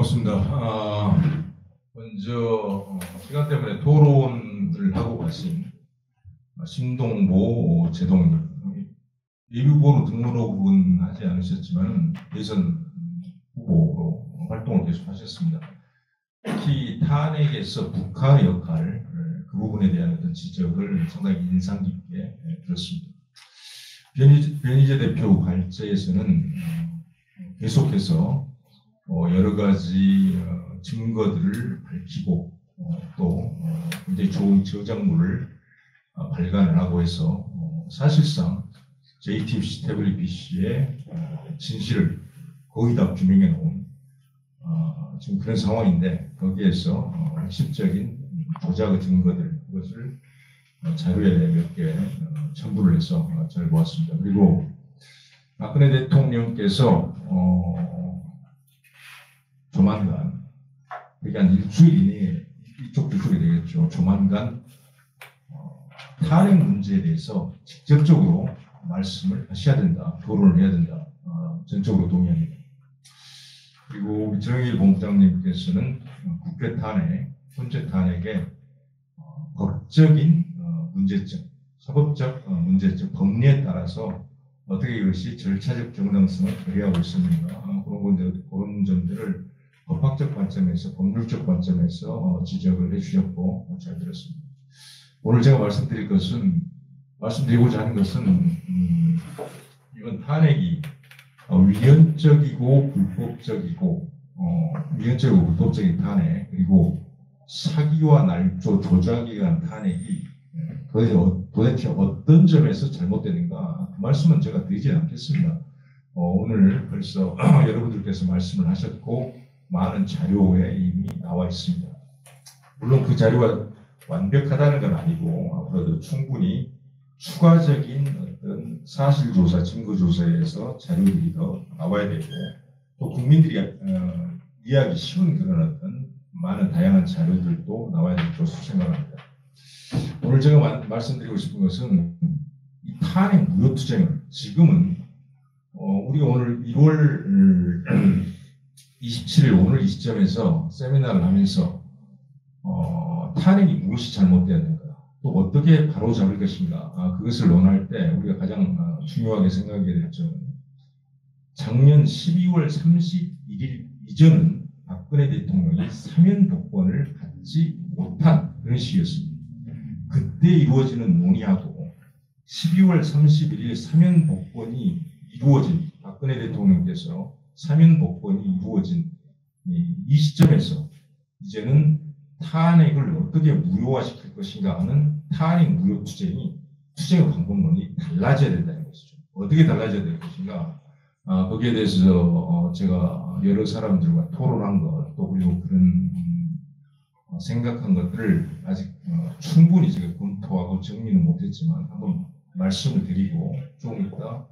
반갑습니다. 먼저 시간 때문에 토론을 하고 가신 신동보 제동님, 예비후보로 등록은 하지 않으셨지만 대선 후보로 활동을 계속 하셨습니다. 특히 탄핵에서 북한의 역할, 그 부분에 대한 어떤 지적을 상당히 인상 깊게 들었습니다. 변희재 대표 발제에서는 계속해서 여러 가지 증거들을 밝히고 또 굉장히 좋은 저작물을 발간을 하고 해서 사실상 JTBC, 태블릿 BC의 진실을 거의 다 규명해 놓은 지금 그런 상황인데, 거기에서 핵심적인 조작의 증거들, 그것을 자료에 몇 개 첨부를 해서 잘 보았습니다. 그리고 박근혜 대통령께서 조만간, 그게 한 일주일 이내에 이쪽 주술이 되겠죠. 조만간 탄핵 문제에 대해서 직접적으로 말씀을 하셔야 된다, 토론을 해야 된다. 전적으로 동의합니다. 그리고 정의일 본부장님께서는 국회 탄핵, 현재 탄핵의 법적인 문제점, 사법적 문제점, 법리에 따라서 어떻게 이것이 절차적 정당성을 발휘하고 있습니까? 그런 점들을 법학적 관점에서, 법률적 관점에서 지적을 해주셨고 잘 들었습니다. 오늘 제가 말씀드리고자 하는 것은 이건 탄핵이 위헌적이고 불법적이고 위헌적이고 불법적인 탄핵, 그리고 사기와 날조, 조작에 의한 탄핵이 도대체 어떤 점에서 잘못되는가, 그 말씀은 제가 드리지 않겠습니다. 오늘 벌써 여러분들께서 말씀을 하셨고 많은 자료에 이미 나와 있습니다. 물론 그 자료가 완벽하다는 건 아니고 앞으로도 충분히 추가적인 어떤 사실조사, 증거조사에서 자료들이 더 나와야 되고, 또 국민들이 이해하기 쉬운 그런 어떤 많은 다양한 자료들도 나와야 될 것으로 생각합니다. 오늘 제가 말씀드리고 싶은 것은 이 탄핵 무효투쟁을 지금은 우리가 오늘 1월 27일 오늘 이 시점에서 세미나를 하면서 탄핵이 무엇이 잘못되었는가, 또 어떻게 바로잡을 것인가, 그것을 논할 때 우리가 가장 중요하게 생각해야 될 점은 작년 12월 31일 이전은 박근혜 대통령이 사면 복권을 갖지 못한 그런 시기였습니다. 그때 이루어지는 논의하고 12월 31일 사면 복권이 이루어진, 박근혜 대통령께서 사면 복권이 이루어진 이 시점에서 이제는 탄핵을 어떻게 무효화시킬 것인가 하는 탄핵 무효 투쟁의 방법론이 달라져야 된다는 것이죠. 어떻게 달라져야 될 것인가, 거기에 대해서 제가 여러 사람들과 토론한 것, 또 그리고 그런 생각한 것들을 아직 충분히 제가 검토하고 정리는 못했지만 한번 말씀을 드리고 조금 이따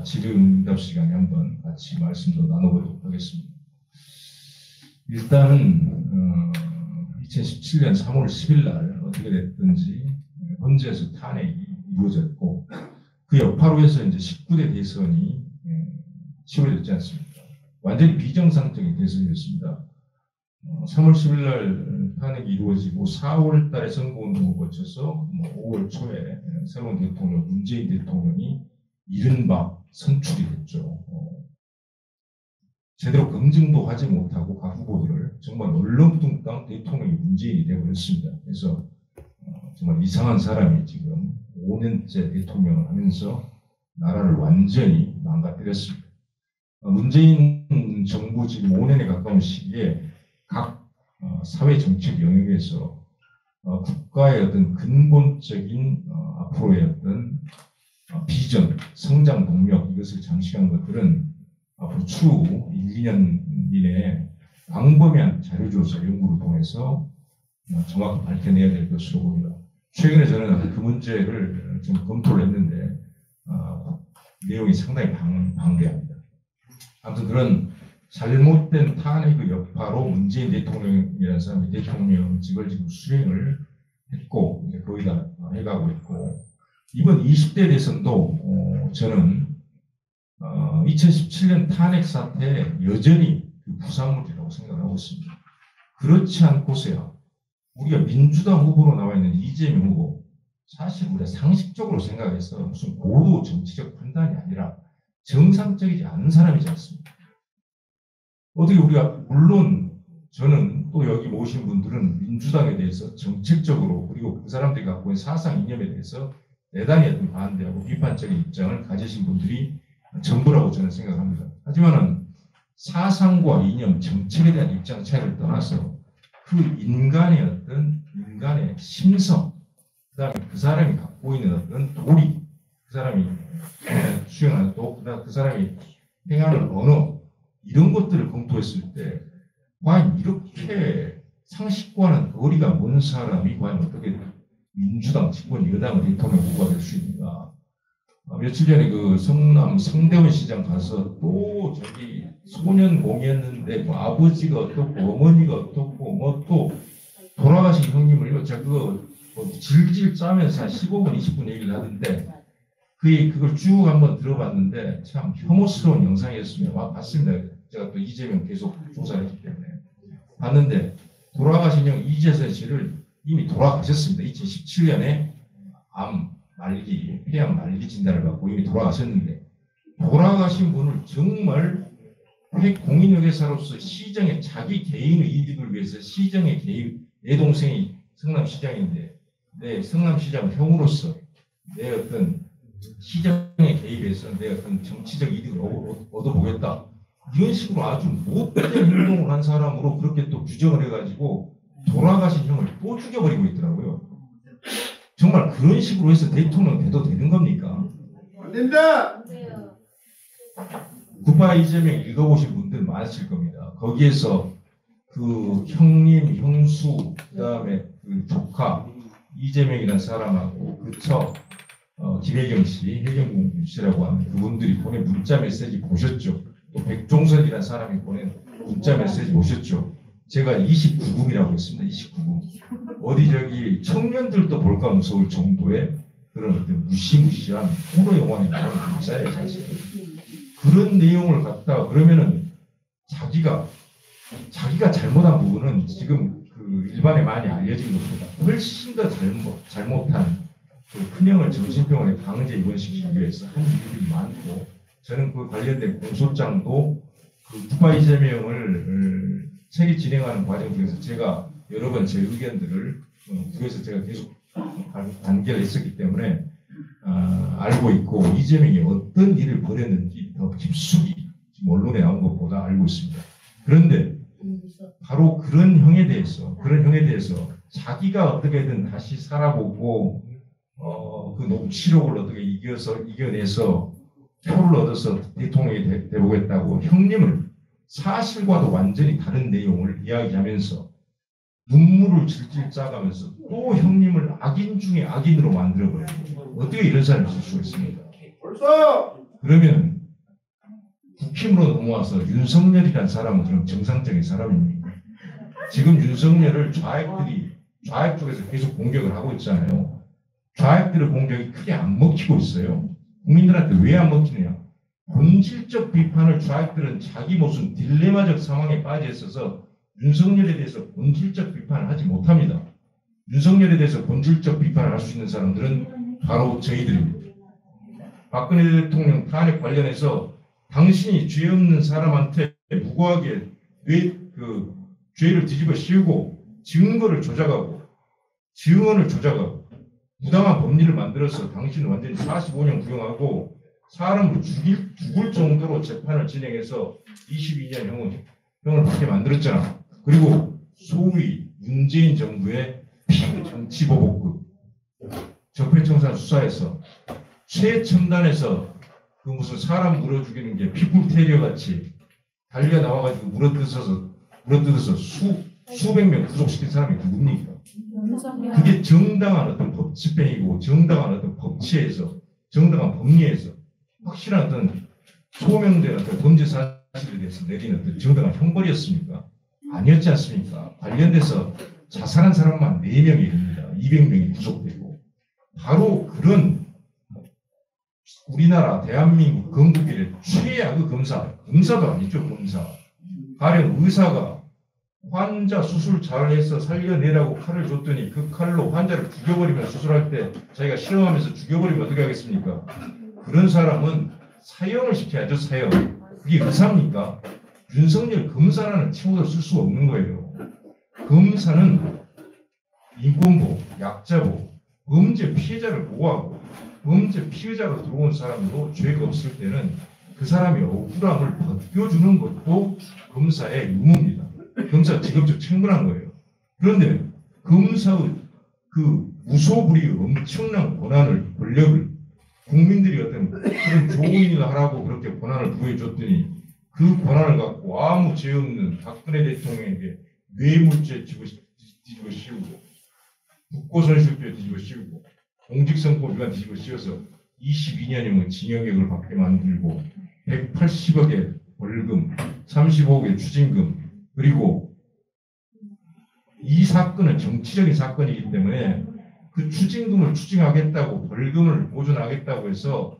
질의응답 시간에 한번 같이 말씀도 나눠보도록 하겠습니다. 일단은 2017년 3월 10일 날 어떻게 됐든지 헌재에서 탄핵이 이루어졌고, 그 여파로 해서 이제 19대 대선이 치러졌지 않습니까? 완전히 비정상적인 대선이었습니다. 3월 10일 날 탄핵이 이루어지고 4월 달에 선거운동을 거쳐서 5월 초에 새로운 대통령, 문재인 대통령이 이른바 선출이 됐죠. 제대로 검증도 하지 못하고 각 후보들을 정말 얼렁뚱땅 대통령이 문재인이 되어버렸습니다. 그래서 정말 이상한 사람이 지금 5년째 대통령을 하면서 나라를 완전히 망가뜨렸습니다. 문재인 정부 지금 5년에 가까운 시기에 각 사회 정책 영역에서 국가의 어떤 근본적인 앞으로의 어떤 비전, 성장 동력, 이것을 장식한 것들은 앞으로 추후 1, 2년 이내에 광범위한 자료조사 연구를 통해서 정확히 밝혀내야 될 것으로 봅니다. 최근에 저는 그 문제를 좀 검토를 했는데 내용이 상당히 방대합니다. 아무튼 그런 잘못된 탄핵의 여파로 문재인 대통령이라는 사람이 대통령직을 지금 수행을 했고 이제 거의 다 해가고 있고, 이번 20대 대선도 저는 2017년 탄핵 사태에 여전히 그 부산물이라고 생각하고 있습니다. 그렇지 않고서야 우리가 민주당 후보로 나와 있는 이재명 후보, 사실 우리가 상식적으로 생각해서 무슨 고도 정치적 판단이 아니라 정상적이지 않은 사람이지 않습니까? 어떻게 우리가, 물론 저는 또 여기 모신 분들은 민주당에 대해서 정책적으로 그리고 그 사람들이 갖고 있는 사상 이념에 대해서 대단히 어떤 반대하고 비판적인 입장을 가지신 분들이 전부라고 저는 생각합니다. 하지만은 사상과 이념, 정책에 대한 입장 차이를 떠나서 그 인간의 심성, 그다음에 그 사람이 갖고 있는 어떤 도리, 그 사람이 수행하는 또 그 사람이 행하는 언어, 이런 것들을 검토했을 때 과연 이렇게 상식과는 거리가 먼 사람이 과연 어떻게 민주당 집권 여당의 대통령 후보가 될 수 있는가? 며칠 전에 그 성남 성대문 시장 가서 또 저기 소년공이었는데 뭐 아버지가 어떻고 어머니가 어떻고 뭐 또 돌아가신 형님을 이거 제가 그거 뭐 질질 짜면서 한 15분 20분 얘기를 하던데 그걸 쭉 한번 들어봤는데 참 혐오스러운 영상이었습니다. 봤습니다. 제가 또 이재명 계속 조사를 했기 때문에 봤는데 돌아가신 형 이재선 씨를 이미 돌아가셨습니다. 2017년에 암 말기, 폐암 말기 진단을 받고 이미 돌아가셨는데 돌아가신 분을 정말 공인회계사로서 시정의 자기 개인의 이득을 위해서 시정에 개입, 내 동생이 성남시장인데 내 성남시장 형으로서 내 어떤 시정에 개입해서 내 어떤 정치적 이득을 얻어보겠다. 이런 식으로 아주 못된 행동을 한 사람으로 그렇게 또 규정을 해가지고 돌아가신 형을 또 죽여버리고 있더라고요. 정말 그런 식으로 해서 대통령 돼도 되는 겁니까? 안 된다! 굿바이 이재명 읽어보신 분들 많으실 겁니다. 거기에서 그 형님, 형수, 그 다음에 그 조카, 이재명이라는 사람하고 그처 김혜경 씨, 혜경 씨라고 하는 그분들이 보낸 문자 메시지 보셨죠? 또 백종선이라는 사람이 보낸 문자 메시지 보셨죠? 제가 29금이라고 했습니다. 29금. 어디 저기 청년들도 볼까 무서울 정도의 그런 어떤 무시무시한 호러 영화에 나오는 문자예요, 사실. 그런 내용을 갖다가 그러면은 자기가 잘못한 부분은 지금 그 일반에 많이 알려진 것보다 훨씬 더 잘못한 그 큰형을 정신병원에 강제 입원시키기 위해서 한 일들이 많고 저는 그 관련된 공소장도 그 굿바이 이재명을 책이 진행하는 과정 중에서 제가 여러 번 제 의견들을 그래서 제가 계속 단결했었기 때문에 알고 있고 이재명이 어떤 일을 벌였는지 더 깊숙이 지금 언론에 나온 것보다 알고 있습니다. 그런데 바로 그런 형에 대해서 자기가 어떻게든 다시 살아보고 그 녹취록을 어떻게 이겨내서 표를 얻어서 대통령이 돼보겠다고 형님을 사실과도 완전히 다른 내용을 이야기하면서 눈물을 질질 짜가면서 또 형님을 악인 중에 악인으로 만들어버려요. 어떻게 이런 사람이 있을 수가 있습니까? 그러면 국힘으로 넘어와서 윤석열이라는 사람은 그럼 정상적인 사람입니까? 지금 윤석열을 좌익 쪽에서 계속 공격을 하고 있잖아요. 좌익들의 공격이 크게 안 먹히고 있어요. 국민들한테 왜 안 먹히느냐? 본질적 비판을 좌익들은 자기 무슨 딜레마적 상황에 빠져 있어서 윤석열에 대해서 본질적 비판을 하지 못합니다. 윤석열에 대해서 본질적 비판을 할 수 있는 사람들은 바로 저희들입니다. 박근혜 대통령 탄핵 관련해서 당신이 죄 없는 사람한테 무고하게 죄를 뒤집어 씌우고 증언을 조작하고 부당한 법리를 만들어서 당신은 완전히 45년 구형하고 사람을 죽을 정도로 재판을 진행해서 22년 형을 받게 만들었잖아. 그리고 소위 문재인 정부의 정치보복급 적폐청산 수사에서 최첨단에서 그 무슨 사람 물어 죽이는 게 피플 테리어 같이 달려 나와가지고 물어뜯어서 수백 명 구속시킨 사람이 누굽니까? 그게 정당한 어떤 법 집행이고 정당한 어떤 법치에서 정당한 법리에서 확실한 어떤 소명된 어떤 범죄 사실에 대해서 내린 어떤 정당한 형벌이었습니까? 아니었지 않습니까? 관련돼서 자살한 사람만 4명이 됩니다. 200명이 구속되고 바로 그런 우리나라 대한민국 건국의 최악의 검사도 아니죠. 검사 가령 의사가 환자 수술 잘해서 살려내라고 칼을 줬더니 그 칼로 환자를 죽여버리면 수술할 때 자기가 실험하면서 죽여버리면 어떻게 하겠습니까? 그런 사람은 사형을 시켜야죠. 사형. 그게 의사입니까? 윤석열 검사라는 칭호를 쓸 수가 없는 거예요. 검사는 인권보호, 약자보호, 범죄 피해자를 보호하고 범죄 피해자로 들어온 사람도 죄가 없을 때는 그 사람이 억울함을 벗겨주는 것도 검사의 의무입니다. 검사 직업적 책무란 거예요. 그런데 검사의 그 무소불위의 엄청난 권한을, 권력을 국민들이 어떤 그런 좋은 일을 하라고 그렇게 권한을 부여줬더니 그 권한을 갖고 아무 죄 없는 박근혜 대통령에게 뇌물죄 뒤집어 씌우고 국고손실죄 뒤집어 씌우고 공직선거 위반 뒤집어 씌워서 22년이면 징역형을 받게 만들고 180억의 벌금, 35억의 추징금, 그리고 이 사건은 정치적인 사건이기 때문에 그 추징금을 추징하겠다고 벌금을 보존하겠다고 해서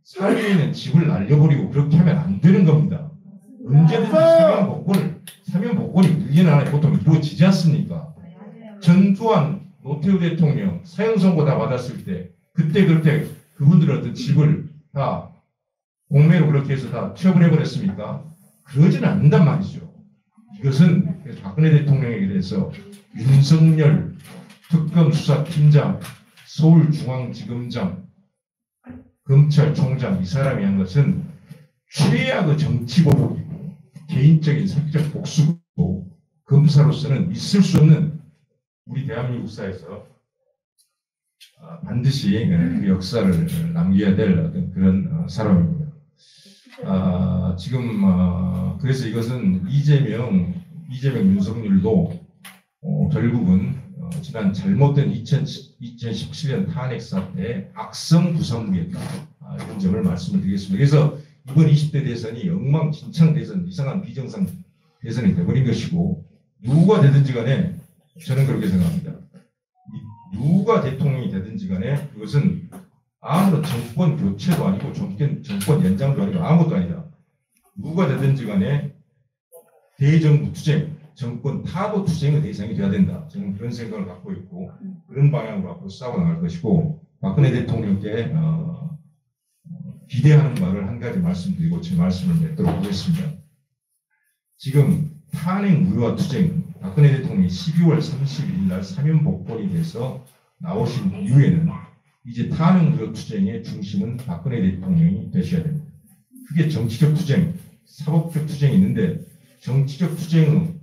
살고 있는 집을 날려버리고 그렇게 하면 안 되는 겁니다. 언제든지 사면 복권이 1년 안에 보통 이루어지지 않습니까? 전두환, 노태우 대통령 사형 선고 다 받았을 때 그때 그렇게 그분들의 어떤 집을 다 공매로 그렇게 해서 다 취업을 해버렸습니까? 그러지는 않는단 말이죠. 이것은 박근혜 대통령에게 대해서 윤석열 특검수사팀장, 서울중앙지검장, 검찰총장 이 사람이 한 것은 최악의 정치보복이고 개인적인 사기적 복수고 검사로서는 있을 수 없는 우리 대한민국 사회에서 반드시 그 역사를 남겨야 될 어떤 그런 사람입니다. 지금 그래서 이것은 이재명 윤석열도 결국은 지난 잘못된 2017년 탄핵 사태의 악성 부산물이었다. 이런 점을 말씀을 드리겠습니다. 그래서 이번 20대 대선이 엉망진창 대선, 이상한 비정상 대선이 되어버린 것이고 누가 되든지 간에 저는 그렇게 생각합니다. 누가 대통령이 되든지 간에 그것은 아무런 정권 교체도 아니고 정권 연장도 아니고 아무것도 아니다. 누가 되든지 간에 대정부 투쟁, 정권 타도 투쟁의 대상이 되어야 된다. 저는 그런 생각을 갖고 있고 그런 방향으로 앞으로 싸워나갈 것이고 박근혜 대통령께 기대하는 말을 한 가지 말씀드리고 제 말씀을 맺도록 하겠습니다. 지금 탄핵 무효화 투쟁, 박근혜 대통령이 12월 31일 날 사면 복권이 돼서 나오신 이후에는 이제 탄핵 무효 투쟁의 중심은 박근혜 대통령이 되셔야 됩니다. 그게 정치적 투쟁, 사법적 투쟁이 있는데 정치적 투쟁은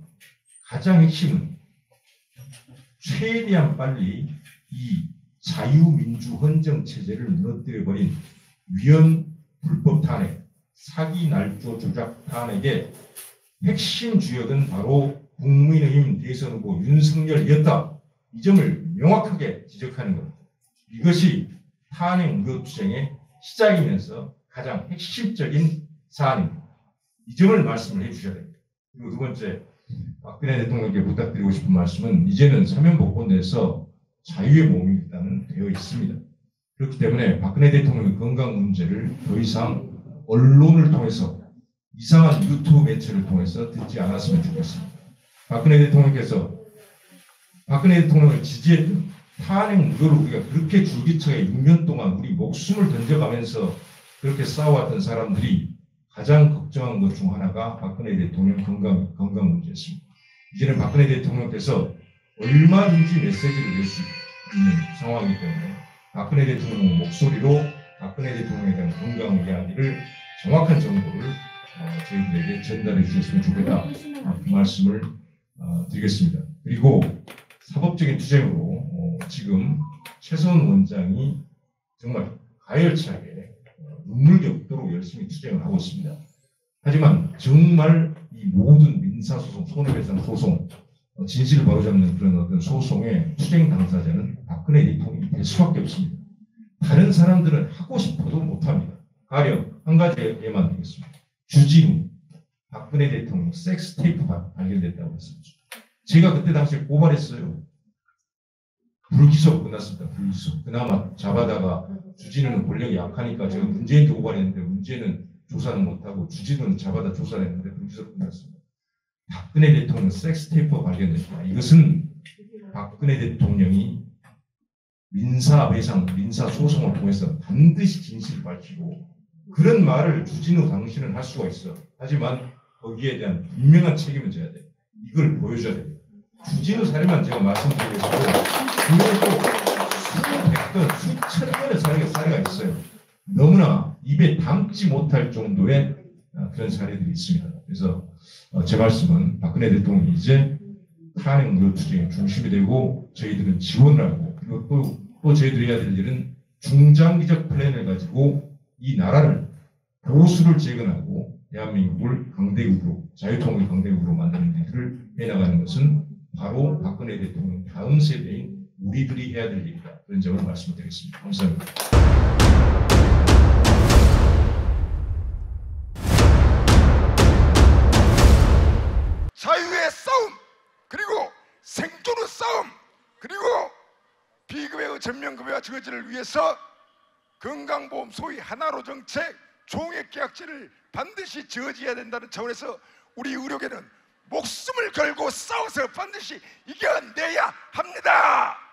가장 핵심은 최대한 빨리 이 자유민주 헌정 체제를 무너뜨려버린 위헌 불법 탄핵, 사기 날조 조작 탄핵의 핵심 주역은 바로 국민의힘 대선 후보 윤석열이었다. 이 점을 명확하게 지적하는 겁니다. 이것이 탄핵 무효 투쟁의 시작이면서 가장 핵심적인 사안입니다. 이 점을 말씀을 해주셔야 됩니다. 그리고 두 번째, 박근혜 대통령께 부탁드리고 싶은 말씀은 이제는 사면 복권에서 자유의 몸이 일단은 되어 있습니다. 그렇기 때문에 박근혜 대통령의 건강 문제를 더 이상 언론을 통해서 이상한 유튜브 매체를 통해서 듣지 않았으면 좋겠습니다. 박근혜 대통령을 지지했던 탄핵 무효를 우리가 그렇게 줄기차게 6년 동안 우리 목숨을 던져가면서 그렇게 싸워왔던 사람들이 가장 걱정한 것 중 하나가 박근혜 대통령 건강 문제였습니다. 이제는 박근혜 대통령께서 얼마든지 메시지를 낼 수 있는 상황이기 때문에 박근혜 대통령 목소리로 박근혜 대통령에 대한 건강 이야기를 정확한 정보를 저희들에게 전달해 주셨으면 좋겠다. 그 말씀을 드리겠습니다. 그리고 사법적인 투쟁으로 지금 최소한 원장이 정말 가열차게 눈물겹도록 열심히 투쟁을 하고 있습니다. 하지만 정말 이 모든 민사소송, 손해배상 소송, 진실을 바로잡는 그런 어떤 소송의 투쟁 당사자는 박근혜 대통령이 될 수밖에 없습니다. 다른 사람들은 하고 싶어도 못합니다. 가령 한 가지 예만 드리겠습니다. 주진우, 박근혜 대통령 섹스테이프 발견됐다고 했습니다. 제가 그때 당시에 고발했어요. 불기소로 끝났습니다. 불기소. 그나마 잡아다가 주진우는 권력이 약하니까 제가 문재인도 고발했는데 문재인은 조사는 못하고 주진우는 잡아다 조사를 했는데 불기소 끝났습니다. 박근혜 대통령 섹스테이프가 발견됐다. 이것은 박근혜 대통령이 민사배상, 민사소송을 통해서 반드시 진실을 밝히고 그런 말을 주진우 당신은 할 수가 있어. 하지만 거기에 대한 분명한 책임을 져야 돼. 이걸 보여줘야 돼. 주진우 사례만 제가 말씀드리겠습니다. 그래도 수백 건, 수천 건의 사례가 있어요. 너무나 입에 담지 못할 정도의 그런 사례들이 있습니다. 그래서 제 말씀은 박근혜 대통령이 이제 탄핵 노투쟁의 중심이 되고 저희들은 지원을 하고 그리고 또 저희들이 해야 될 일은 중장기적 플랜을 가지고 이 나라를 보수를 재건하고 대한민국을 강대국으로 자유통일 강대국으로 만드는 일을 해나가는 것은 바로 박근혜 대통령 다음 세대인 우리들이 해야 될 일이다. 그런 점을 말씀드리겠습니다. 감사합니다. 자유의 싸움, 그리고 생존의 싸움, 그리고 비급여의 전면급여와 저지를 위해서 건강보험 소위 하나로 정책, 종액계약제를 반드시 저지해야 된다는 차원에서 우리 의료계는 목숨을 걸고 싸워서 반드시 이겨내야 합니다.